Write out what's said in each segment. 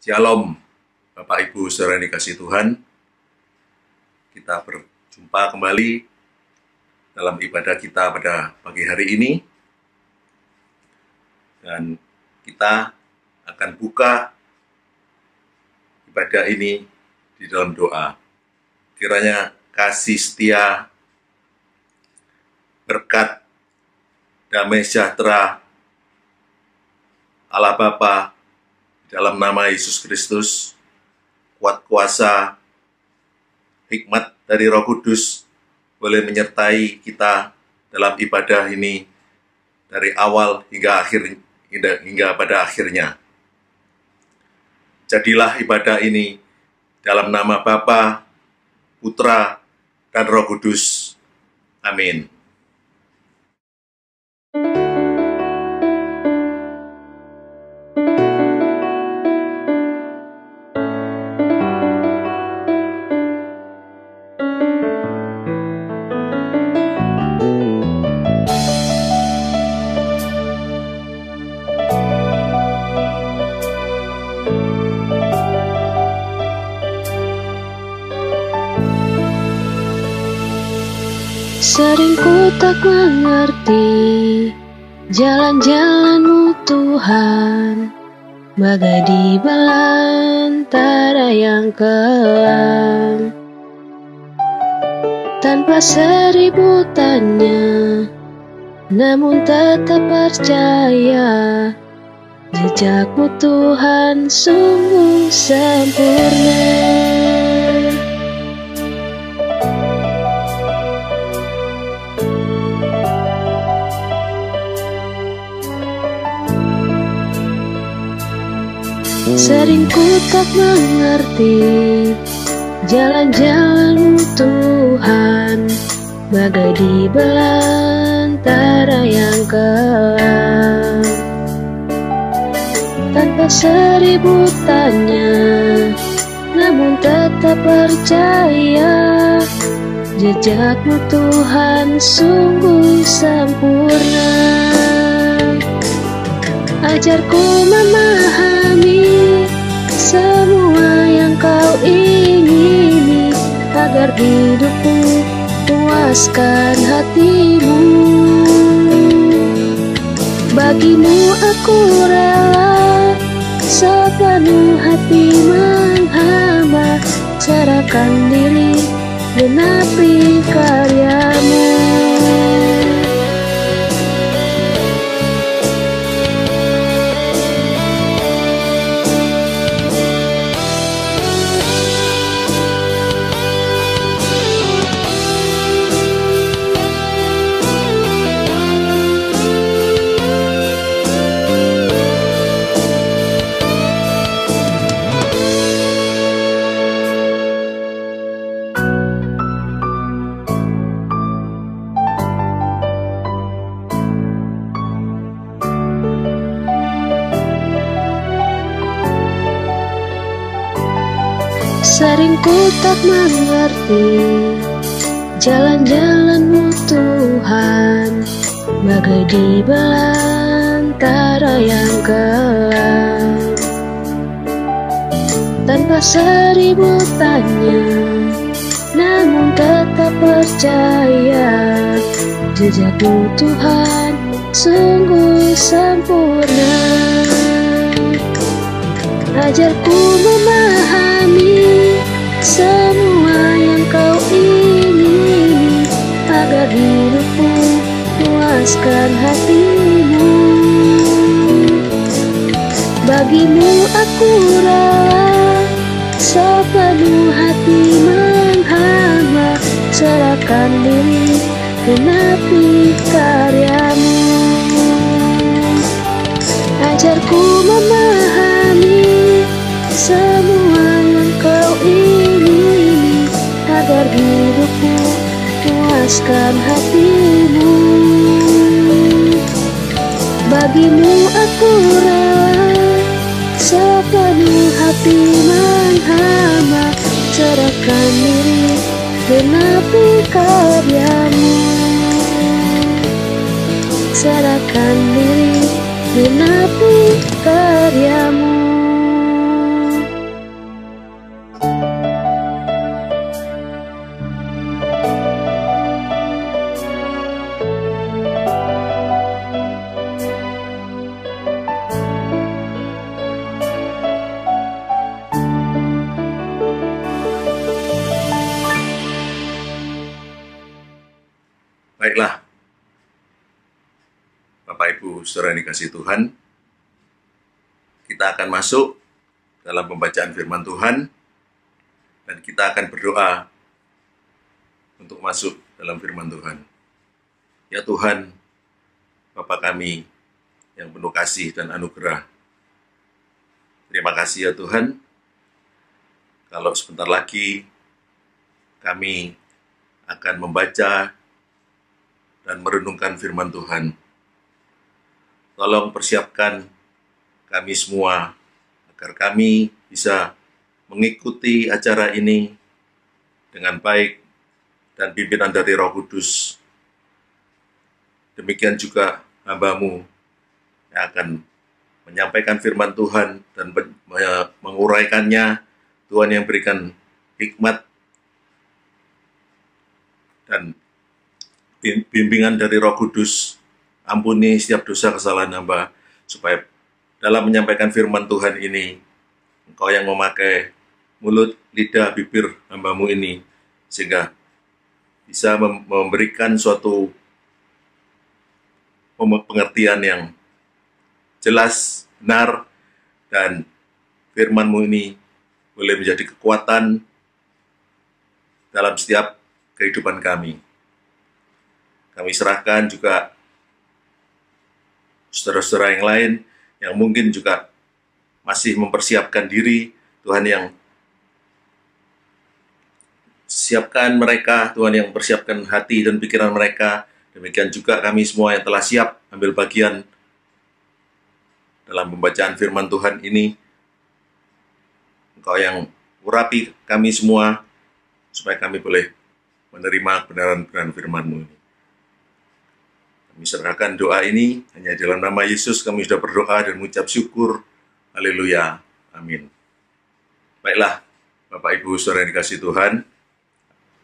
Shalom, Bapak Ibu saudara yang dikasihi Tuhan. Kita berjumpa kembali dalam ibadah kita pada pagi hari ini. Dan kita akan buka ibadah ini di dalam doa. Kiranya kasih setia, berkat, damai sejahtera Allah Bapa dalam nama Yesus Kristus, kuat kuasa, hikmat dari Roh Kudus boleh menyertai kita dalam ibadah ini dari awal hingga pada akhirnya. Jadilah ibadah ini dalam nama Bapa, Putra, dan Roh Kudus. Amin. Sering ku tak mengerti jalan-jalan-Mu Tuhan, bagai di belantara yang kelam. Tanpa seribu tanya, namun tetap percaya, jejak-Mu Tuhan sungguh sempurna. Sering ku tak mengerti jalan-jalan-Mu Tuhan, bagai di belantara yang kelam. Tanpa seribu tanya, namun tetap percaya, jejak-Mu Tuhan sungguh sempurna. Ajarku memahami semua yang Kau ingini, agar hidupku puaskan hati-Mu. Bagimu aku rela sepenuh hati menghamba, serahkan diri genapi karya-Mu. Sering ku tak mengerti jalan-jalan-Mu Tuhan, bagai di belantara yang kelam. Tanpa seribu tanya, namun tetap percaya, jejak-Mu Tuhan sungguh sempurna. Ajarku memahami semua yang Kau ingini, agar hidupku puaskan hati-Mu. Bagimu aku rela sepenuh hati menghamba, serahkan diri genapi karya-Mu. Ajarku memahami semua yang Kau ingini, agar hidupku puaskan hati-Mu. Bagimu aku rela sepenuh hati menghamba, serahkan diri genapi karya-Mu. Serahkan diri genapi karya-Mu. Baiklah, Bapak Ibu Saudara yang dikasihi Tuhan, kita akan masuk dalam pembacaan firman Tuhan dan kita akan berdoa untuk masuk dalam firman Tuhan. Ya Tuhan, Bapa kami yang penuh kasih dan anugerah, terima kasih ya Tuhan, kalau sebentar lagi kami akan membaca dan merenungkan firman Tuhan. Tolong persiapkan kami semua agar kami bisa mengikuti acara ini dengan baik dan pimpinan dari Roh Kudus. Demikian juga hamba-Mu yang akan menyampaikan firman Tuhan dan menguraikannya. Tuhan yang berikan hikmat dan bimbingan dari Roh Kudus. Ampuni setiap dosa kesalahan hamba, supaya dalam menyampaikan firman Tuhan ini, Engkau yang memakai mulut, lidah, bibir hamba-Mu ini, sehingga bisa memberikan suatu pengertian yang jelas, benar, dan firman-Mu ini boleh menjadi kekuatan dalam setiap kehidupan kami. Kami serahkan juga saudara-saudara yang lain yang mungkin juga masih mempersiapkan diri. Tuhan yang siapkan mereka, Tuhan yang persiapkan hati dan pikiran mereka. Demikian juga kami semua yang telah siap ambil bagian dalam pembacaan firman Tuhan ini. Engkau yang urapi kami semua, supaya kami boleh menerima kebenaran firman-Mu ini. Kami serahkan doa ini, hanya dalam nama Yesus kami sudah berdoa dan mengucap syukur. Haleluya. Amin. Baiklah, Bapak Ibu Saudara yang dikasihi Tuhan,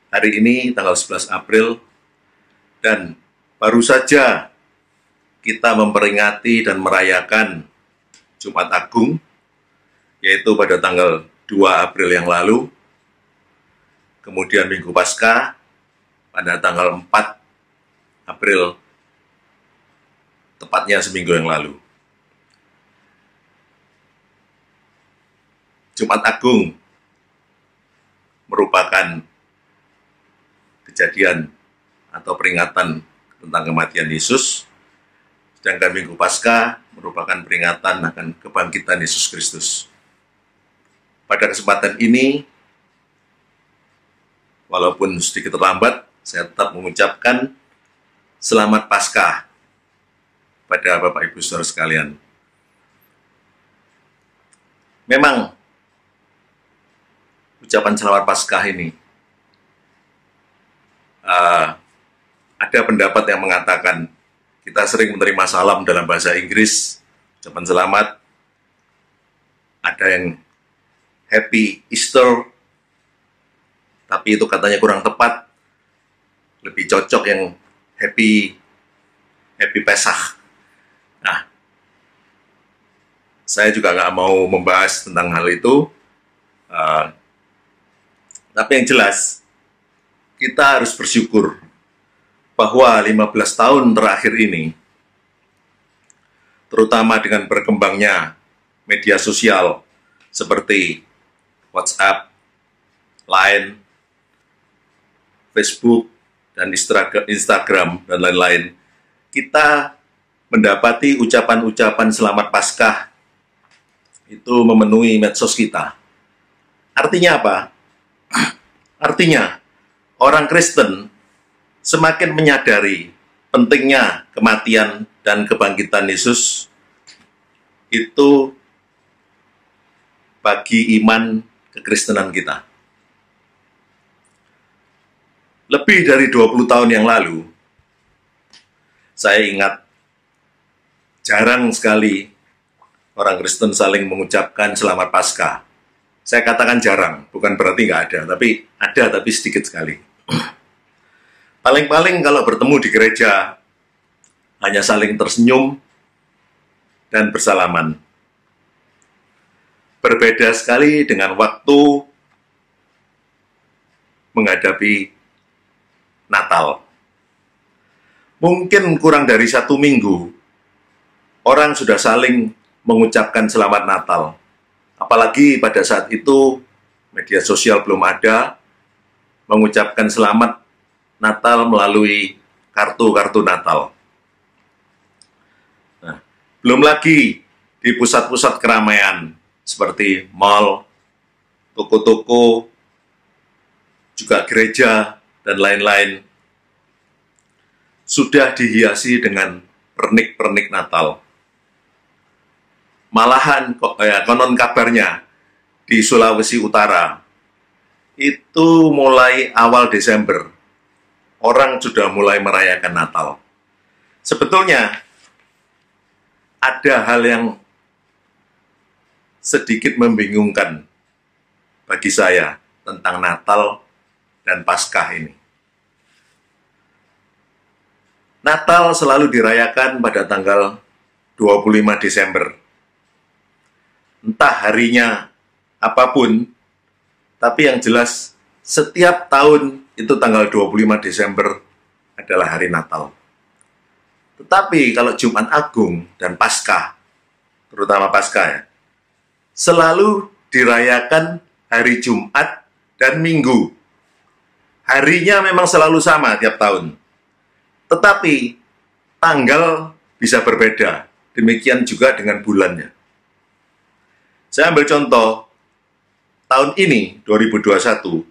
hari ini tanggal 11 April, dan baru saja kita memperingati dan merayakan Jumat Agung, yaitu pada tanggal 2 April yang lalu, kemudian Minggu Paskah pada tanggal 4 April, tepatnya seminggu yang lalu. Jumat Agung merupakan kejadian atau peringatan tentang kematian Yesus, sedangkan Minggu Paskah merupakan peringatan akan kebangkitan Yesus Kristus. Pada kesempatan ini, walaupun sedikit terlambat, saya tetap mengucapkan Selamat Paskah pada Bapak Ibu Saudara sekalian. Memang ucapan Selamat Paskah ini ada pendapat yang mengatakan kita sering menerima salam dalam bahasa Inggris, ucapan selamat. Ada yang Happy Easter, tapi itu katanya kurang tepat. Lebih cocok yang Happy Pesach. Nah, saya juga nggak mau membahas tentang hal itu. Tapi yang jelas, kita harus bersyukur bahwa 15 tahun terakhir ini, terutama dengan berkembangnya media sosial seperti WhatsApp, Line, Facebook, dan Instagram, dan lain-lain, kita mendapati ucapan-ucapan Selamat Paskah itu memenuhi medsos kita. Artinya apa? Artinya, orang Kristen semakin menyadari pentingnya kematian dan kebangkitan Yesus itu bagi iman kekristenan kita. Lebih dari 20 tahun yang lalu, saya ingat jarang sekali orang Kristen saling mengucapkan Selamat Paskah. Saya katakan jarang, bukan berarti nggak ada, tapi ada, tapi sedikit sekali. Paling-paling kalau bertemu di gereja, hanya saling tersenyum dan bersalaman. Berbeda sekali dengan waktu menghadapi Natal. Mungkin kurang dari 1 minggu, orang sudah saling mengucapkan selamat Natal. Apalagi pada saat itu media sosial belum ada, mengucapkan selamat Natal melalui kartu-kartu Natal. Nah, belum lagi di pusat-pusat keramaian seperti mal, toko-toko, juga gereja, dan lain-lain sudah dihiasi dengan pernik-pernik Natal. Malahan konon kabarnya di Sulawesi Utara itu mulai awal Desember orang sudah mulai merayakan Natal. Sebetulnya ada hal yang sedikit membingungkan bagi saya tentang Natal dan Paskah ini. Natal selalu dirayakan pada tanggal 25 Desember. Entah harinya apapun, tapi yang jelas setiap tahun itu tanggal 25 Desember adalah hari Natal. Tetapi kalau Jumat Agung dan Paskah, terutama Paskah ya, selalu dirayakan hari Jumat dan Minggu. Harinya memang selalu sama tiap tahun. Tetapi tanggal bisa berbeda, demikian juga dengan bulannya. Saya ambil contoh, tahun ini, 2021,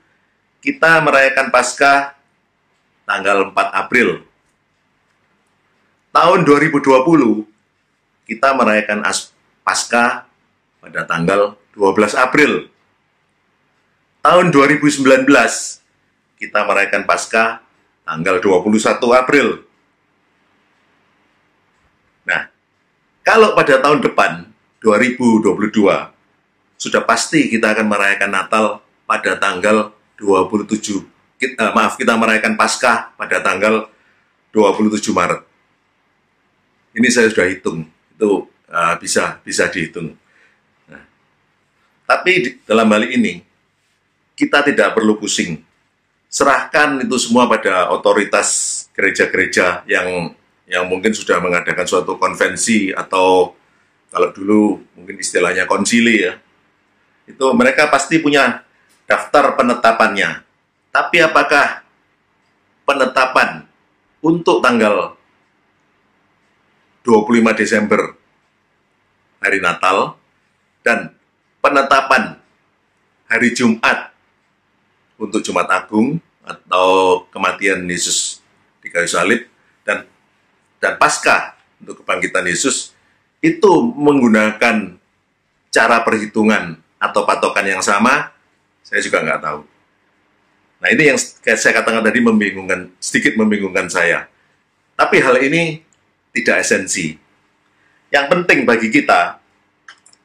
kita merayakan Paskah tanggal 4 April. Tahun 2020, kita merayakan Paskah pada tanggal 12 April. Tahun 2019, kita merayakan Paskah tanggal 21 April. Nah, kalau pada tahun depan, 2022, sudah pasti kita akan merayakan Natal pada tanggal 27. Kita merayakan Paskah pada tanggal 27 Maret. Ini saya sudah hitung, itu bisa dihitung. Nah, tapi dalam hal ini, kita tidak perlu pusing. Serahkan itu semua pada otoritas gereja-gereja yang mungkin sudah mengadakan suatu konvensi atau kalau dulu mungkin istilahnya konsili ya. Itu mereka pasti punya daftar penetapannya. Tapi apakah penetapan untuk tanggal 25 Desember hari Natal dan penetapan hari Jumat untuk Jumat Agung atau kematian Yesus di kayu salib dan Paskah untuk kebangkitan Yesus itu menggunakan cara perhitungan atau patokan yang sama, saya juga nggak tahu. Nah, ini yang saya katakan tadi sedikit membingungkan saya. Tapi hal ini tidak esensi. Yang penting bagi kita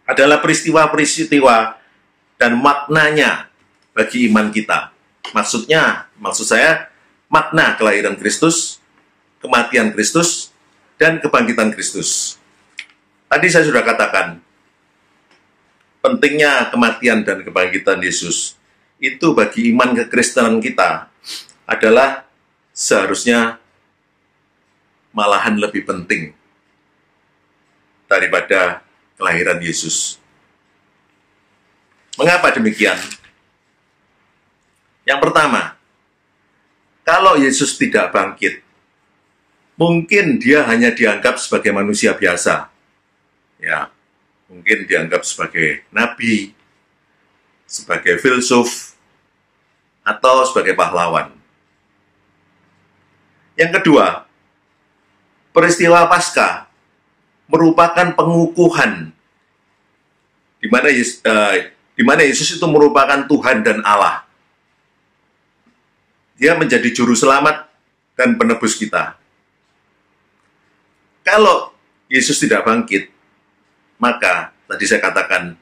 adalah peristiwa-peristiwa dan maknanya bagi iman kita. Maksud saya, makna kelahiran Kristus, kematian Kristus, dan kebangkitan Kristus. Tadi saya sudah katakan, pentingnya kematian dan kebangkitan Yesus itu bagi iman kekristenan kita adalah seharusnya malahan lebih penting daripada kelahiran Yesus. Mengapa demikian? Yang pertama, kalau Yesus tidak bangkit, mungkin dia hanya dianggap sebagai manusia biasa. Ya, mungkin dianggap sebagai nabi, sebagai filsuf, atau sebagai pahlawan. Yang kedua, peristiwa Paskah merupakan pengukuhan di mana Yesus itu merupakan Tuhan dan Allah. Dia menjadi juru selamat dan penebus kita. Kalau Yesus tidak bangkit, maka tadi saya katakan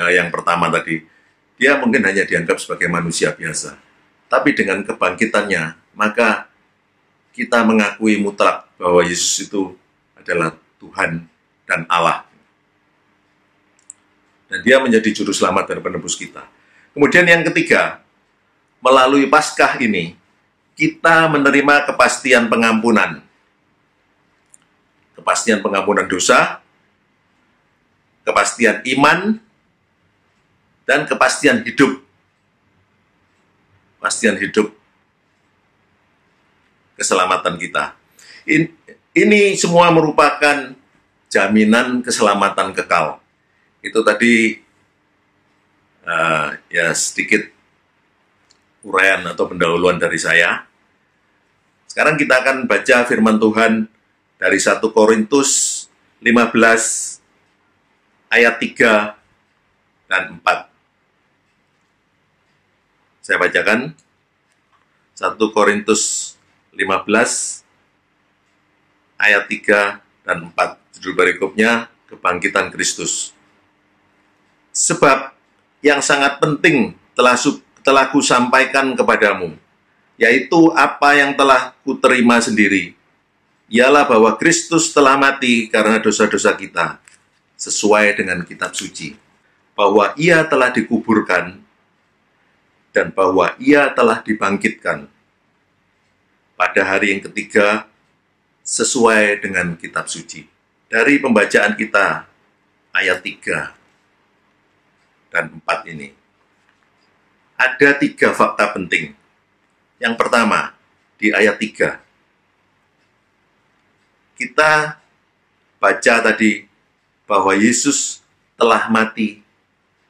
yang pertama tadi, dia mungkin hanya dianggap sebagai manusia biasa. Tapi dengan kebangkitannya, maka kita mengakui mutlak bahwa Yesus itu adalah Tuhan dan Allah. Dan dia menjadi juru selamat dan penebus kita. Kemudian yang ketiga, melalui Paskah ini, kita menerima kepastian pengampunan. kepastian pengampunan dosa, kepastian iman, dan kepastian hidup. Kepastian hidup keselamatan kita. Ini semua merupakan jaminan keselamatan kekal. Itu tadi ya sedikit uraian atau pendahuluan dari saya. Sekarang kita akan baca firman Tuhan dari 1 Korintus 15 ayat 3 dan 4. Saya bacakan 1 Korintus 15 ayat 3 dan 4. Judul berikutnya Kebangkitan Kristus. Sebab yang sangat penting telah kusampaikan kepadamu, yaitu apa yang telah kuterima sendiri, ialah bahwa Kristus telah mati karena dosa-dosa kita, sesuai dengan kitab suci, bahwa ia telah dikuburkan, dan bahwa ia telah dibangkitkan pada hari yang ketiga, sesuai dengan kitab suci. Dari pembacaan kita, ayat 3 dan 4 ini, ada 3 fakta penting. Yang pertama, di ayat 3, kita baca tadi bahwa Yesus telah mati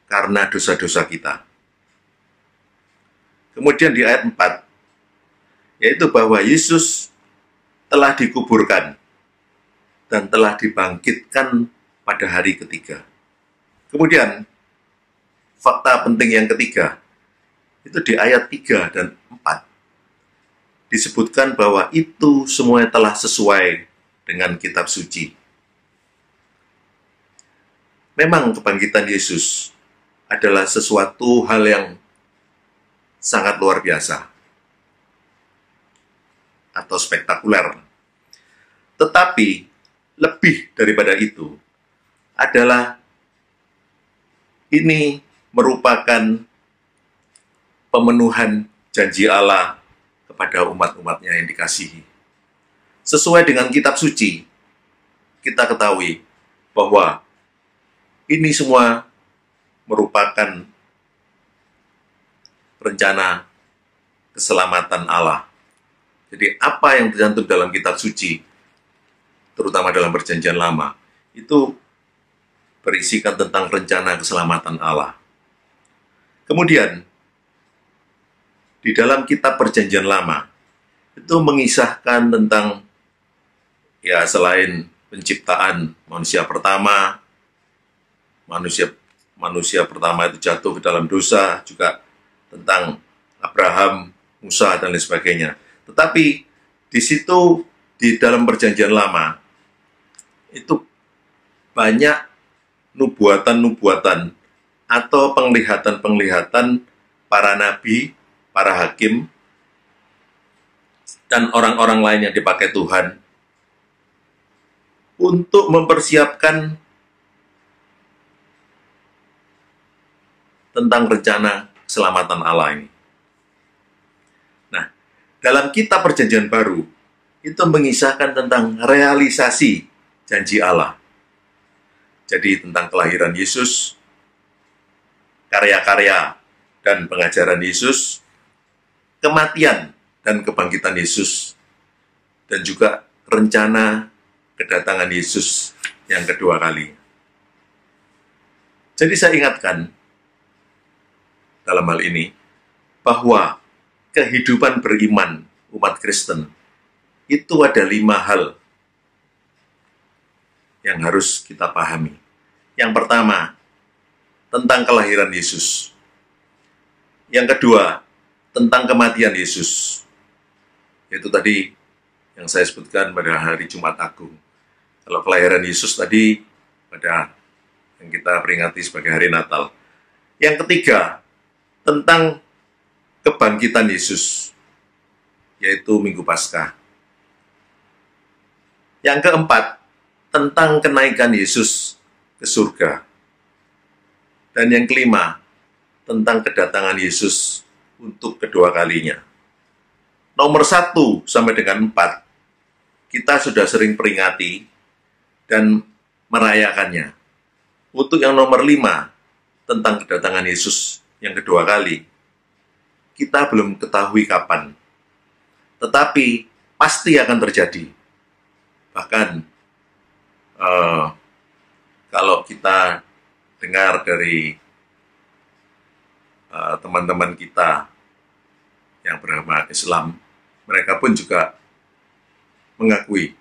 karena dosa-dosa kita. Kemudian di ayat 4, yaitu bahwa Yesus telah dikuburkan dan telah dibangkitkan pada hari ketiga. Kemudian, fakta penting yang ketiga, itu di ayat 3 dan 4. Disebutkan bahwa itu semuanya telah sesuai dengan kitab suci. Memang kebangkitan Yesus adalah sesuatu hal yang sangat luar biasa atau spektakuler. Tetapi lebih daripada itu adalah ini merupakan pemenuhan janji Allah kepada umat-umatnya yang dikasihi. Sesuai dengan kitab suci, kita ketahui bahwa ini semua merupakan rencana keselamatan Allah. Jadi apa yang tercantum dalam kitab suci, terutama dalam perjanjian lama, itu berisikan tentang rencana keselamatan Allah. Kemudian, di dalam kitab perjanjian lama, itu mengisahkan tentang, ya selain penciptaan manusia pertama, manusia pertama itu jatuh ke dalam dosa, juga tentang Abraham, Musa, dan lain sebagainya. Tetapi di situ, di dalam perjanjian lama, itu banyak nubuatan-nubuatan atau penglihatan-penglihatan para nabi, para hakim, dan orang-orang lain yang dipakai Tuhan untuk mempersiapkan tentang rencana keselamatan Allah ini. Nah, dalam kitab perjanjian baru, itu mengisahkan tentang realisasi janji Allah. Jadi tentang kelahiran Yesus, karya-karya dan pengajaran Yesus, kematian dan kebangkitan Yesus, dan juga rencana kedatangan Yesus yang kedua kali. Jadi saya ingatkan dalam hal ini bahwa kehidupan beriman umat Kristen itu ada 5 hal yang harus kita pahami. Yang pertama, tentang kelahiran Yesus. Yang kedua, tentang kematian Yesus. Itu tadi yang saya sebutkan pada hari Jumat Agung. Kalau kelahiran Yesus tadi pada yang kita peringati sebagai hari Natal. Yang ketiga, tentang kebangkitan Yesus, yaitu Minggu Paskah. Yang keempat, tentang kenaikan Yesus ke surga. Dan yang kelima, tentang kedatangan Yesus untuk kedua kalinya. Nomor 1 sampai dengan 4, kita sudah sering peringati dan merayakannya. Untuk yang nomor 5, tentang kedatangan Yesus yang kedua kali, kita belum ketahui kapan. Tetapi pasti akan terjadi. Bahkan kalau kita dengar dari teman-teman kita yang beragama Islam, mereka pun juga mengakui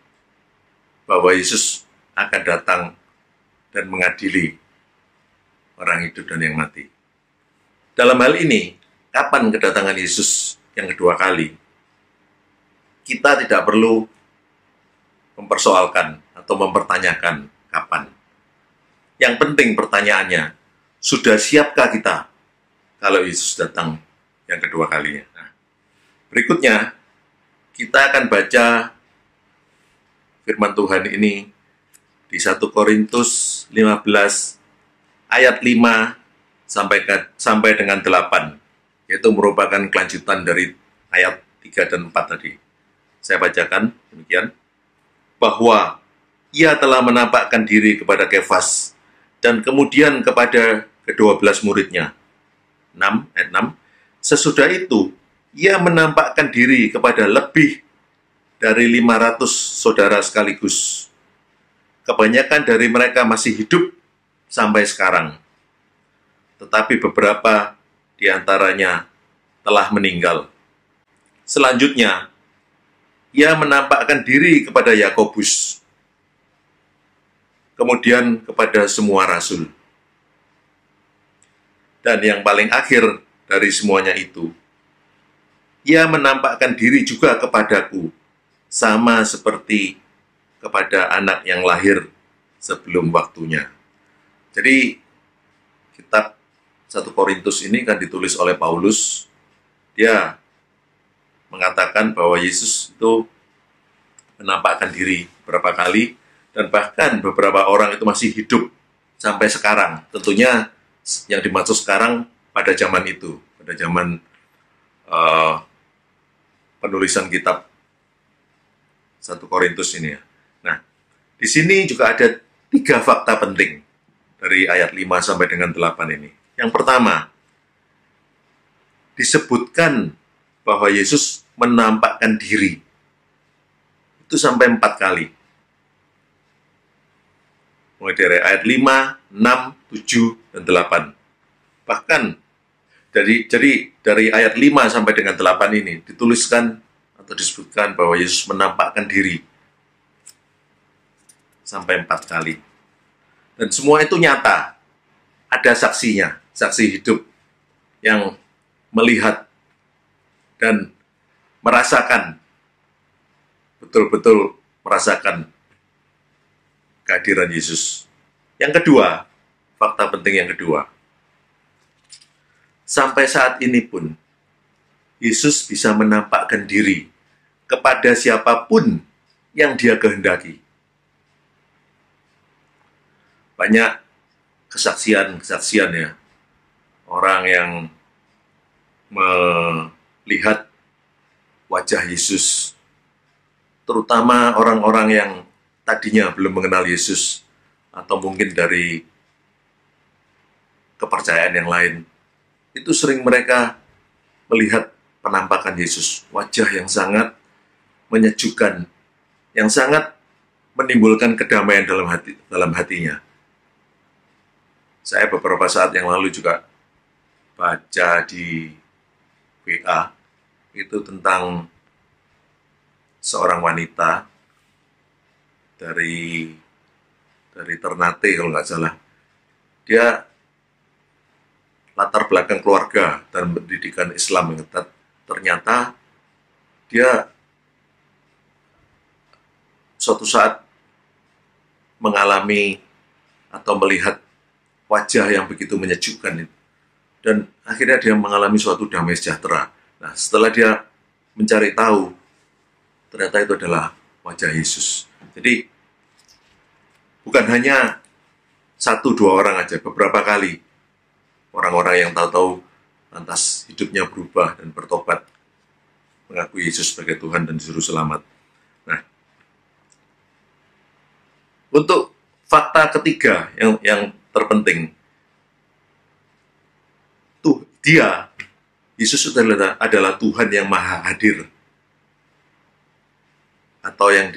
bahwa Yesus akan datang dan mengadili orang hidup dan yang mati. Dalam hal ini, kapan kedatangan Yesus yang kedua kali? Kita tidak perlu mempersoalkan atau mempertanyakan kapan. Yang penting pertanyaannya, sudah siapkah kita kalau Yesus datang yang kedua kalinya? Nah, berikutnya, kita akan baca firman Tuhan ini di 1 Korintus 15 ayat 5 sampai dengan 8, yaitu merupakan kelanjutan dari ayat 3 dan 4 tadi. Saya bacakan demikian, bahwa ia telah menampakkan diri kepada Kefas dan kemudian kepada ke-12 muridnya. 6, ayat 6, sesudah itu ia menampakkan diri kepada lebih dari 500 saudara sekaligus. Kebanyakan dari mereka masih hidup sampai sekarang, tetapi beberapa di antaranya telah meninggal. Selanjutnya, ia menampakkan diri kepada Yakobus, kemudian kepada semua rasul. Dan yang paling akhir dari semuanya itu, ia menampakkan diri juga kepadaku, sama seperti kepada anak yang lahir sebelum waktunya. Jadi, kitab 1 Korintus ini kan ditulis oleh Paulus. Dia mengatakan bahwa Yesus itu menampakkan diri beberapa kali, dan bahkan beberapa orang itu masih hidup sampai sekarang. Tentunya yang dimaksud sekarang pada zaman itu, pada zaman penulisan kitab 1 Korintus ini ya. Nah, di sini juga ada 3 fakta penting dari ayat 5 sampai dengan 8 ini. Yang pertama, disebutkan bahwa Yesus menampakkan diri. Itu sampai 4 kali. Mulai dari ayat 5, 6, 7, dan 8. Bahkan, jadi dari ayat 5 sampai dengan 8 ini dituliskan atau disebutkan bahwa Yesus menampakkan diri sampai 4 kali. Dan semua itu nyata. Ada saksinya, saksi hidup yang melihat dan merasakan, betul-betul merasakan kehadiran Yesus. Yang kedua, fakta penting yang kedua, sampai saat ini pun Yesus bisa menampakkan diri kepada siapapun yang Dia kehendaki. Banyak kesaksian ya, orang yang melihat wajah Yesus, terutama orang-orang yang tadinya belum mengenal Yesus, atau mungkin dari kepercayaan yang lain. Itu sering mereka melihat penampakan Yesus, wajah yang sangat menyejukkan, yang sangat menimbulkan kedamaian dalam hatinya. Saya beberapa saat yang lalu juga baca di WA itu tentang seorang wanita dari Ternate kalau nggak salah. Dia latar belakang keluarga dan pendidikan Islam yang ketat. Ternyata dia suatu saat mengalami atau melihat wajah yang begitu menyejukkan itu. Dan akhirnya dia mengalami suatu damai sejahtera. Nah, setelah dia mencari tahu, ternyata itu adalah wajah Yesus. Jadi, bukan hanya 1-2 orang aja, beberapa kali orang-orang yang tahu-tahu lantas hidupnya berubah dan bertobat, mengakui Yesus sebagai Tuhan dan Juru Selamat. Nah, Untuk fakta ketiga yang terpenting, Yesus adalah Tuhan yang maha hadir, atau yang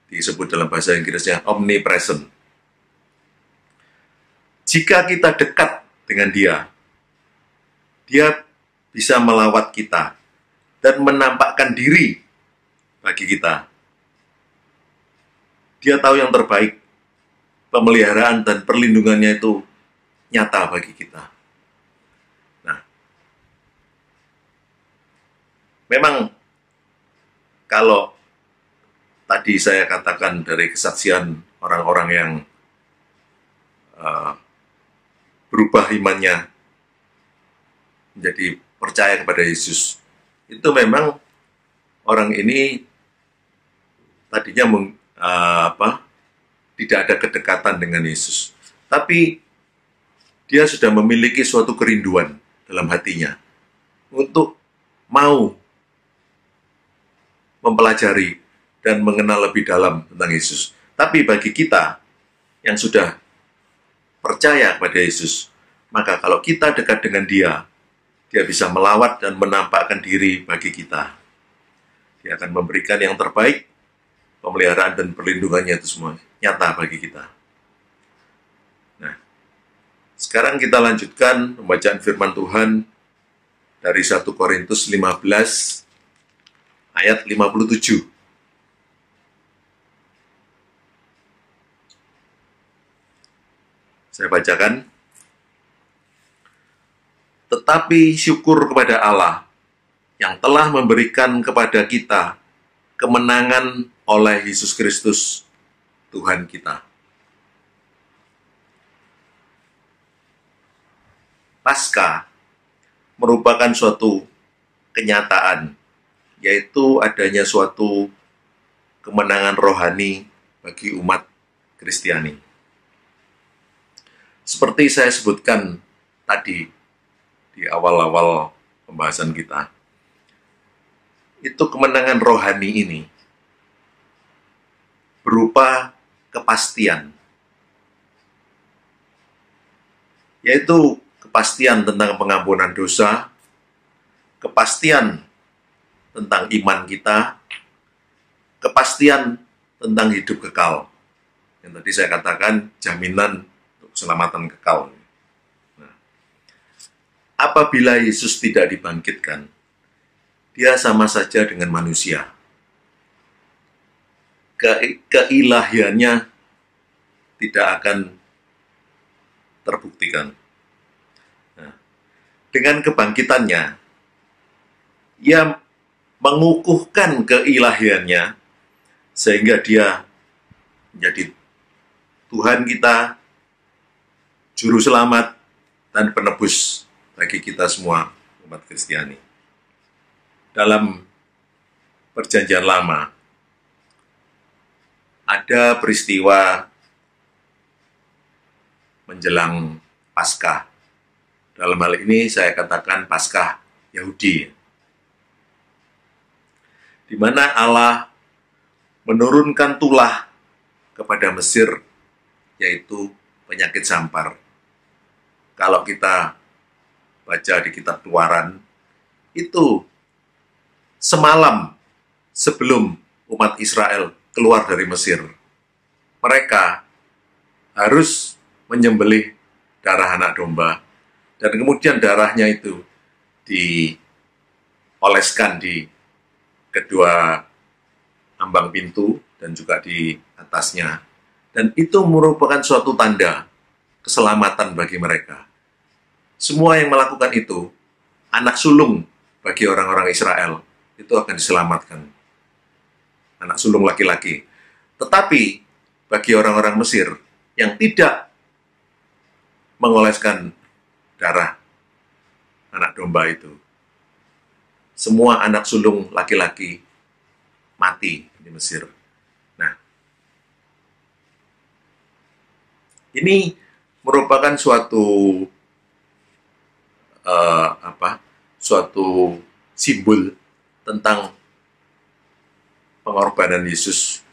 disebut dalam bahasa Inggrisnya omnipresent. Jika kita dekat dengan Dia bisa melawat kita dan menampakkan diri bagi kita. Dia tahu yang terbaik, pemeliharaan dan perlindungannya itu nyata bagi kita. Nah, memang kalau tadi saya katakan dari kesaksian orang-orang yang berubah imannya menjadi percaya kepada Yesus, itu memang orang ini tadinya tidak ada kedekatan dengan Yesus, tapi dia sudah memiliki suatu kerinduan dalam hatinya untuk mau mempelajari dan mengenal lebih dalam tentang Yesus. Tapi bagi kita yang sudah percaya kepada Yesus, maka kalau kita dekat dengan Dia bisa melawat dan menampakkan diri bagi kita. Dia akan memberikan yang terbaik, pemeliharaan dan perlindungannya itu semua nyata bagi kita. Nah, sekarang kita lanjutkan pembacaan firman Tuhan dari 1 Korintus 15 ayat 57. Saya bacakan. Tetapi syukur kepada Allah yang telah memberikan kepada kita kemenangan oleh Yesus Kristus, Tuhan kita. Paskah merupakan suatu kenyataan, yaitu adanya suatu kemenangan rohani bagi umat Kristiani. Seperti saya sebutkan tadi di awal-awal pembahasan kita, itu kemenangan rohani ini berupa kepastian, yaitu kepastian tentang pengampunan dosa, kepastian tentang iman kita, kepastian tentang hidup kekal. Yang tadi saya katakan jaminan untuk keselamatan kekal. Apabila Yesus tidak dibangkitkan, Dia sama saja dengan manusia. Keilahiannya tidak akan terbuktikan. Nah, dengan kebangkitannya, Ia mengukuhkan keilahiannya sehingga Dia menjadi Tuhan kita, Juru Selamat, dan Penebus bagi kita semua umat Kristiani. Dalam Perjanjian Lama, ada peristiwa menjelang Paskah. Dalam hal ini saya katakan Paskah Yahudi, di mana Allah menurunkan tulah kepada Mesir, yaitu penyakit sampar. Kalau kita baca di kitab Keluaran, itu semalam sebelum umat Israel keluar dari Mesir, mereka harus menyembelih darah anak domba, dan kemudian darahnya itu dioleskan di kedua ambang pintu dan juga di atasnya, dan itu merupakan suatu tanda keselamatan bagi mereka. Semua yang melakukan itu, anak sulung bagi orang-orang Israel, itu akan diselamatkan. Anak sulung laki-laki. Tetapi, bagi orang-orang Mesir yang tidak mengoleskan darah anak domba itu, semua anak sulung laki-laki mati di Mesir. Nah, ini merupakan suatu suatu simbol tentang pengorbanan Yesus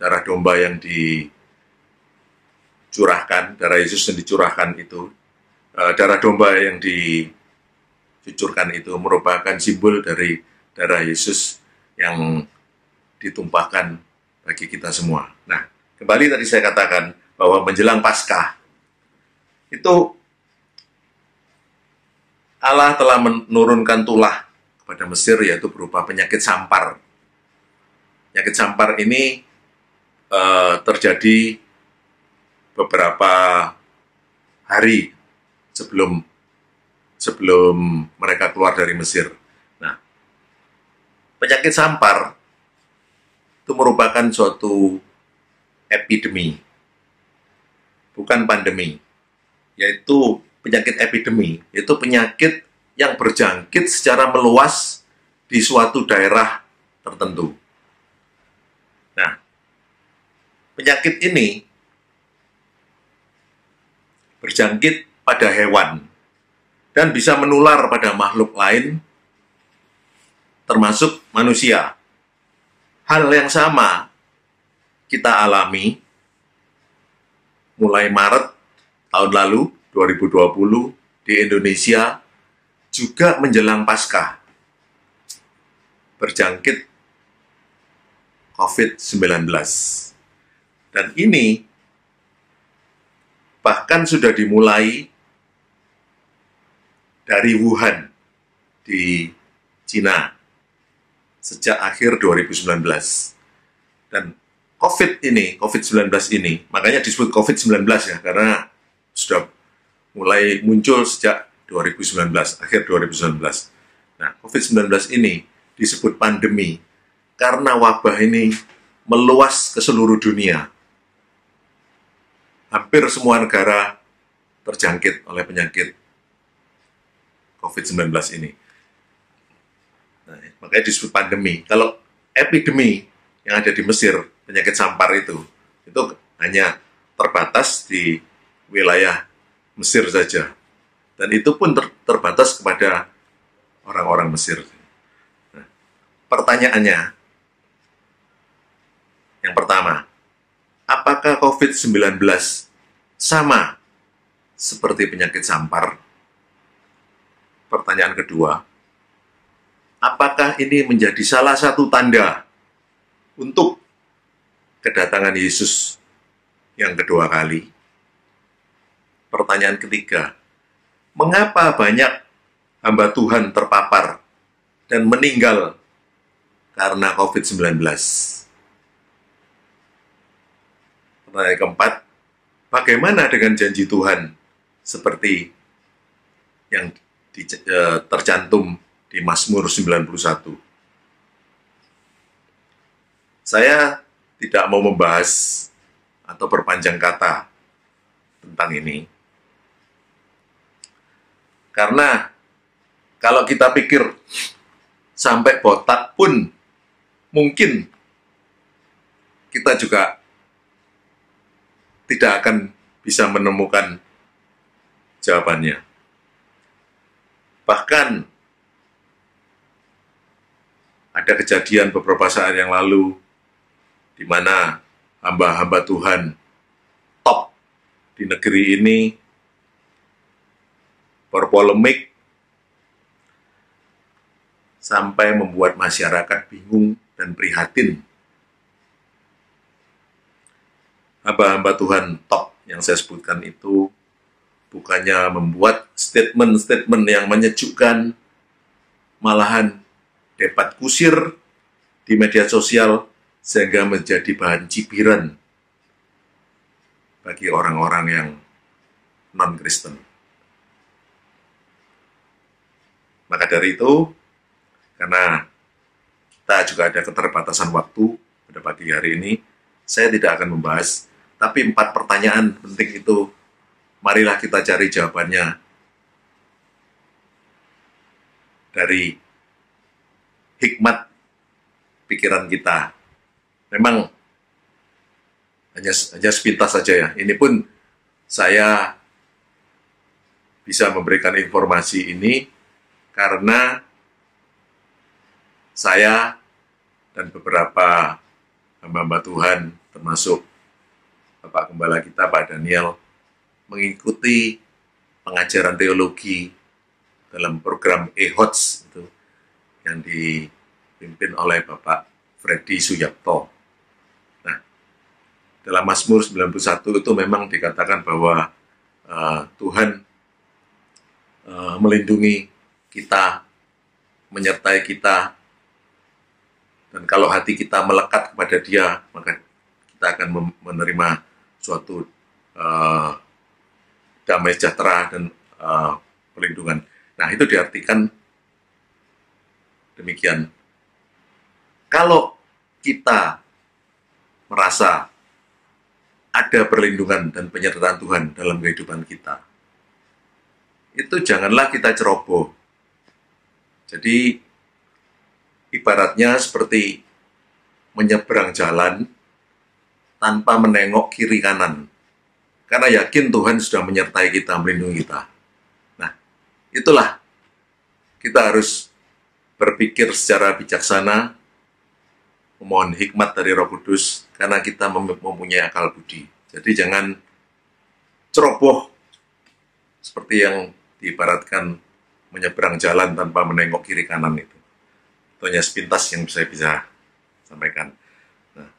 darah domba yang dicurahkan, darah Yesus yang dicurahkan itu, darah domba yang dicucurkan itu merupakan simbol dari darah Yesus yang ditumpahkan bagi kita semua. Nah, kembali tadi saya katakan bahwa menjelang Paskah itu Allah telah menurunkan tulah kepada Mesir, yaitu berupa penyakit sampar. Penyakit sampar ini terjadi beberapa hari sebelum mereka keluar dari Mesir. Nah, penyakit sampar itu merupakan suatu epidemi, bukan pandemi, yaitu penyakit epidemi, yaitu penyakit yang berjangkit secara meluas di suatu daerah tertentu. Nah, penyakit ini berjangkit pada hewan dan bisa menular pada makhluk lain, termasuk manusia. Hal yang sama kita alami mulai Maret tahun lalu, 2020, di Indonesia, juga menjelang Paskah, berjangkit COVID-19. Dan ini bahkan sudah dimulai dari Wuhan di Cina sejak akhir 2019. Dan COVID-19 ini, makanya disebut COVID-19 ya, karena sudah mulai muncul sejak 2019, akhir 2019. Nah, COVID-19 ini disebut pandemi karena wabah ini meluas ke seluruh dunia. Hampir semua negara terjangkit oleh penyakit COVID-19 ini. Nah, makanya disebut pandemi. Kalau epidemi yang ada di Mesir, penyakit sampar itu hanya terbatas di wilayah Mesir saja. Dan itu pun terbatas kepada orang-orang Mesir. Nah, pertanyaannya, yang pertama, apakah COVID-19 sama seperti penyakit sampar? Pertanyaan kedua, apakah ini menjadi salah satu tanda untuk kedatangan Yesus yang kedua kali? Pertanyaan ketiga, mengapa banyak hamba Tuhan terpapar dan meninggal karena COVID-19? Pertanyaan keempat, bagaimana dengan janji Tuhan seperti yang tercantum di Mazmur 91? Saya tidak mau membahas atau berpanjang kata tentang ini. Karena kalau kita pikir sampai botak pun mungkin kita juga tidak akan bisa menemukan jawabannya. Bahkan ada kejadian beberapa saat yang lalu di mana hamba-hamba Tuhan top di negeri ini berpolemik sampai membuat masyarakat bingung dan prihatin. Hamba-hamba Tuhan top yang saya sebutkan itu bukannya membuat statement-statement yang menyejukkan, malahan dapat kusir di media sosial sehingga menjadi bahan cibiran bagi orang-orang yang non-Kristen. Maka dari itu, karena kita juga ada keterbatasan waktu pada pagi hari ini, saya tidak akan membahas, tapi 4 pertanyaan penting itu, marilah kita cari jawabannya dari hikmat pikiran kita. Memang hanya sepintas saja ya. Ini pun saya bisa memberikan informasi ini karena saya dan beberapa hamba-hamba Tuhan termasuk Bapak Gembala kita, Pak Daniel, mengikuti pengajaran teologi dalam program EHOTS itu yang dipimpin oleh Bapak Freddy Suyapto. Nah, dalam Mazmur 91 itu memang dikatakan bahwa Tuhan melindungi kita, menyertai kita, dan kalau hati kita melekat kepada Dia, maka kita akan menerima suatu damai sejahtera dan perlindungan. Nah, itu diartikan demikian. Kalau kita merasa ada perlindungan dan penyertaan Tuhan dalam kehidupan kita, itu janganlah kita ceroboh. Jadi, ibaratnya seperti menyeberang jalan tanpa menengok kiri kanan. Karena yakin Tuhan sudah menyertai kita, melindungi kita. Nah, itulah kita harus berpikir secara bijaksana, memohon hikmat dari Roh Kudus, karena kita mempunyai akal budi. Jadi jangan ceroboh, seperti yang diibaratkan menyeberang jalan tanpa menengok kiri kanan itu. Itu hanya sepintas yang saya bisa sampaikan. Nah,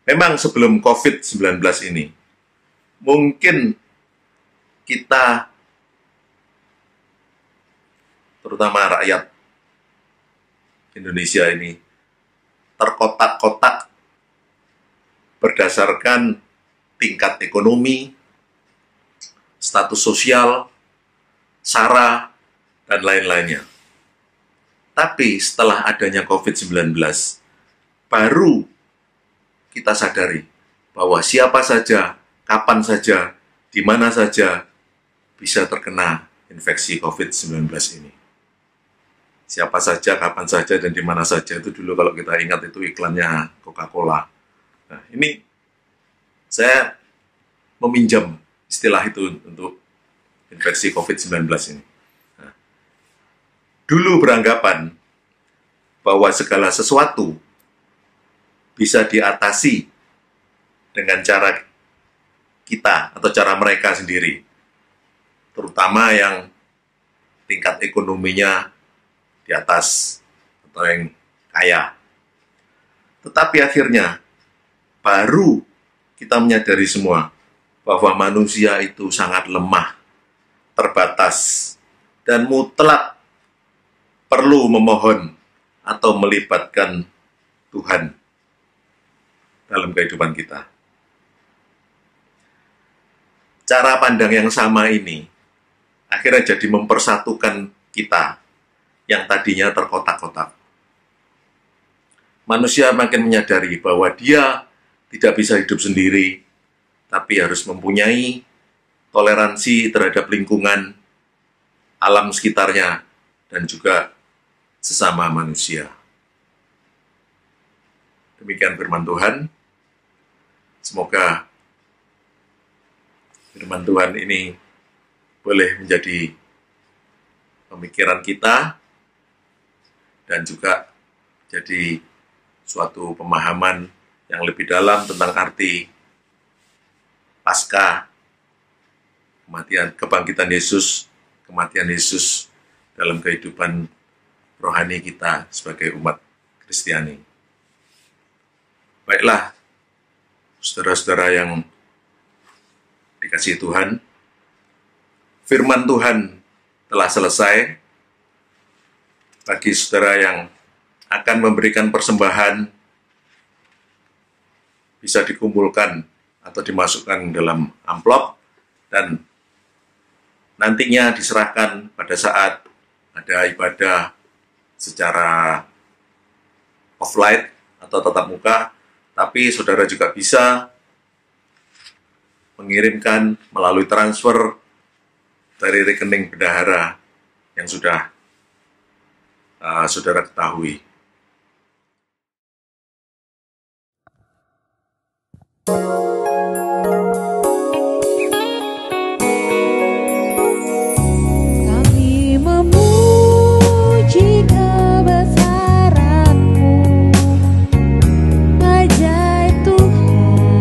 memang sebelum COVID-19 ini, mungkin kita, terutama rakyat Indonesia ini, terkotak-kotak berdasarkan tingkat ekonomi, status sosial, sara, dan lain-lainnya. Tapi setelah adanya COVID-19, baru kita sadari bahwa siapa saja, kapan saja, di mana saja bisa terkena infeksi COVID-19 ini. Siapa saja, kapan saja, dan di mana saja, itu dulu kalau kita ingat itu iklannya Coca-Cola. Nah, ini saya meminjam istilah itu untuk infeksi COVID-19 ini. Nah, dulu beranggapan bahwa segala sesuatu bisa diatasi dengan cara kita atau cara mereka sendiri, terutama yang tingkat ekonominya di atas atau yang kaya. Tetapi akhirnya baru kita menyadari semua bahwa manusia itu sangat lemah, terbatas, dan mutlak perlu memohon atau melibatkan Tuhan dalam kehidupan kita. Cara pandang yang sama ini akhirnya jadi mempersatukan kita yang tadinya terkotak-kotak. Manusia makin menyadari bahwa dia tidak bisa hidup sendiri, tapi harus mempunyai toleransi terhadap lingkungan, alam sekitarnya, dan juga sesama manusia. Demikian firman Tuhan. Semoga firman Tuhan ini boleh menjadi pemikiran kita dan juga jadi suatu pemahaman yang lebih dalam tentang arti pasca kebangkitan Yesus, kematian Yesus dalam kehidupan rohani kita sebagai umat Kristiani. Baiklah, saudara-saudara yang dikasihi Tuhan, firman Tuhan telah selesai. Bagi saudara yang akan memberikan persembahan, bisa dikumpulkan atau dimasukkan dalam amplop dan nantinya diserahkan pada saat ada ibadah secara offline atau tatap muka. Tapi saudara juga bisa mengirimkan melalui transfer dari rekening bendahara yang sudah saudara ketahui. Kami memuji kebesaran-Mu, ajaib Tuhan.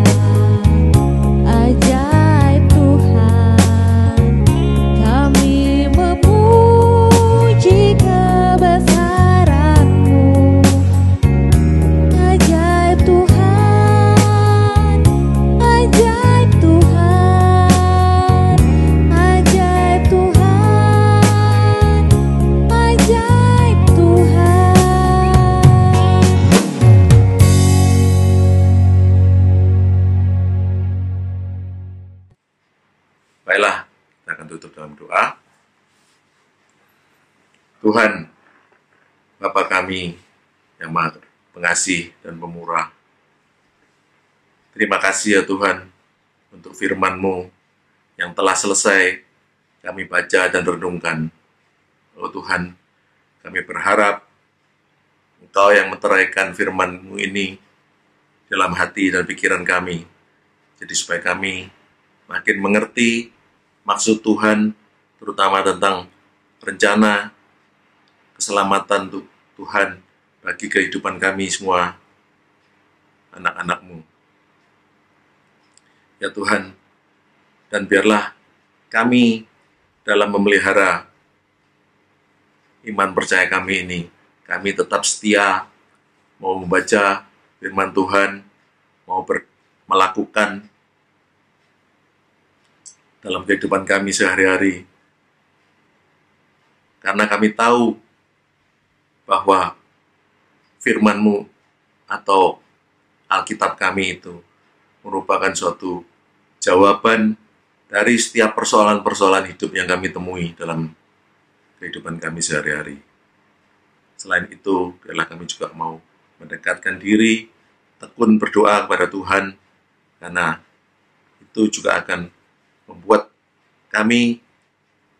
Tuhan, Bapa kami yang Maha Pengasih dan Pemurah, terima kasih ya Tuhan untuk firman-Mu yang telah selesai kami baca dan renungkan. Oh Tuhan, kami berharap Engkau yang meteraikan firman-Mu ini dalam hati dan pikiran kami, jadi supaya kami makin mengerti maksud Tuhan, terutama tentang rencana keselamatan Tuhan bagi kehidupan kami semua, anak-anak-Mu. Ya Tuhan, dan biarlah kami dalam memelihara iman percaya kami ini, kami tetap setia mau membaca firman Tuhan, mau melakukan dalam kehidupan kami sehari-hari. Karena kami tahu bahwa firman-Mu atau Alkitab kami itu merupakan suatu jawaban dari setiap persoalan-persoalan hidup yang kami temui dalam kehidupan kami sehari-hari. Selain itu, biarlah kami juga mau mendekatkan diri, tekun berdoa kepada Tuhan, karena itu juga akan membuat kami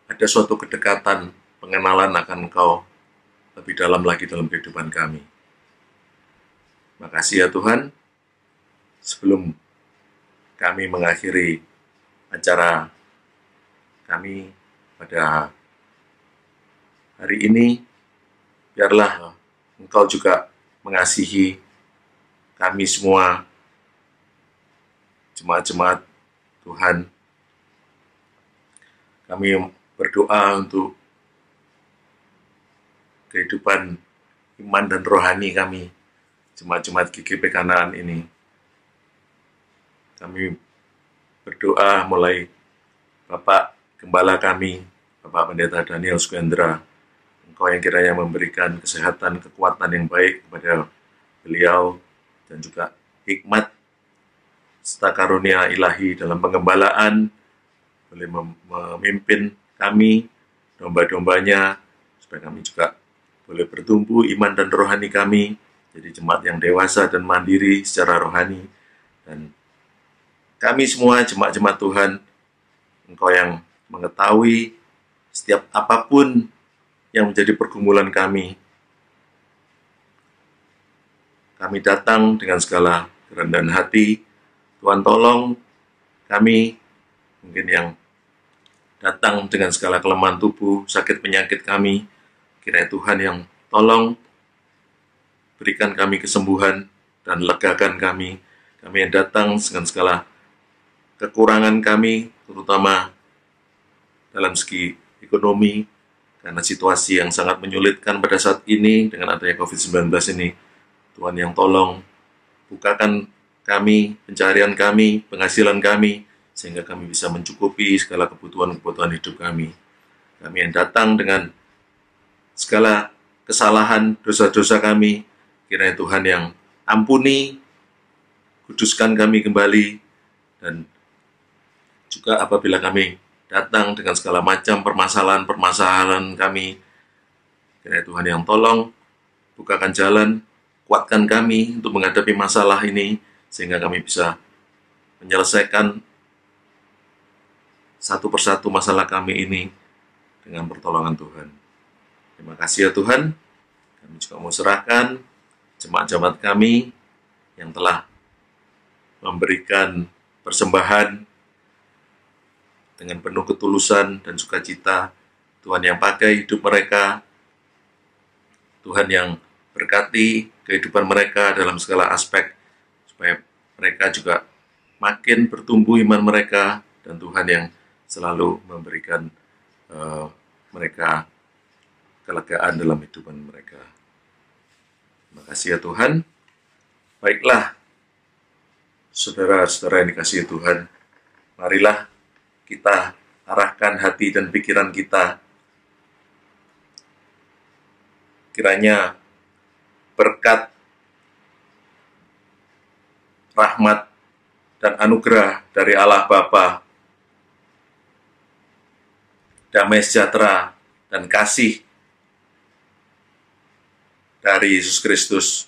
ada suatu kedekatan, pengenalan akan Engkau lebih dalam lagi dalam kehidupan kami. Makasih ya Tuhan. Sebelum kami mengakhiri acara kami pada hari ini, biarlah Engkau juga mengasihi kami semua, jemaat-jemaat Tuhan. Kami berdoa untuk kehidupan iman dan rohani kami, jemaat-jemaat GGP Kanaan ini. Kami berdoa mulai Bapak Gembala kami, Bapak Pendeta Daniel Sugandra, Engkau yang kiranya memberikan kesehatan, kekuatan yang baik kepada beliau, dan juga hikmat serta karunia ilahi dalam pengembalaan, boleh memimpin kami, domba-dombanya, supaya kami juga boleh bertumbuh iman dan rohani kami, jadi jemaat yang dewasa dan mandiri secara rohani. Dan kami semua jemaat-jemaat Tuhan, Engkau yang mengetahui setiap apapun yang menjadi pergumulan kami. Kami datang dengan segala kerendahan hati. Tuhan tolong kami, mungkin yang datang dengan segala kelemahan tubuh, sakit penyakit kami, kiranya Tuhan yang tolong berikan kami kesembuhan dan legakan kami. Kami yang datang dengan segala kekurangan kami, terutama dalam segi ekonomi, karena situasi yang sangat menyulitkan pada saat ini dengan adanya COVID-19 ini. Tuhan yang tolong bukakan kami, pencarian kami, penghasilan kami, sehingga kami bisa mencukupi segala kebutuhan-kebutuhan hidup kami. Kami yang datang dengan segala kesalahan, dosa-dosa kami, kiranya Tuhan yang ampuni, kuduskan kami kembali, dan juga apabila kami datang dengan segala macam permasalahan-permasalahan kami, kiranya Tuhan yang tolong, bukakan jalan, kuatkan kami untuk menghadapi masalah ini, sehingga kami bisa menyelesaikan satu persatu masalah kami ini dengan pertolongan Tuhan. Terima kasih ya Tuhan. Kami juga mau serahkan jemaat-jemaat kami yang telah memberikan persembahan dengan penuh ketulusan dan sukacita. Tuhan yang pakai hidup mereka, Tuhan yang berkati kehidupan mereka dalam segala aspek, supaya mereka juga makin bertumbuh iman mereka, dan Tuhan yang selalu memberikan mereka kelegaan dalam kehidupan mereka. Terima kasih ya Tuhan. Baiklah, saudara-saudara yang dikasihi Tuhan, marilah kita arahkan hati dan pikiran kita. Kiranya berkat, rahmat, dan anugerah dari Allah Bapa, damai sejahtera dan kasih dari Yesus Kristus,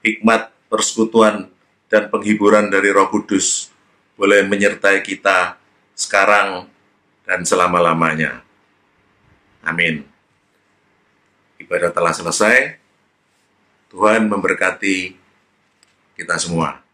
hikmat, persekutuan, dan penghiburan dari Roh Kudus boleh menyertai kita sekarang dan selama-lamanya. Amin. Ibadah telah selesai. Tuhan memberkati kita semua.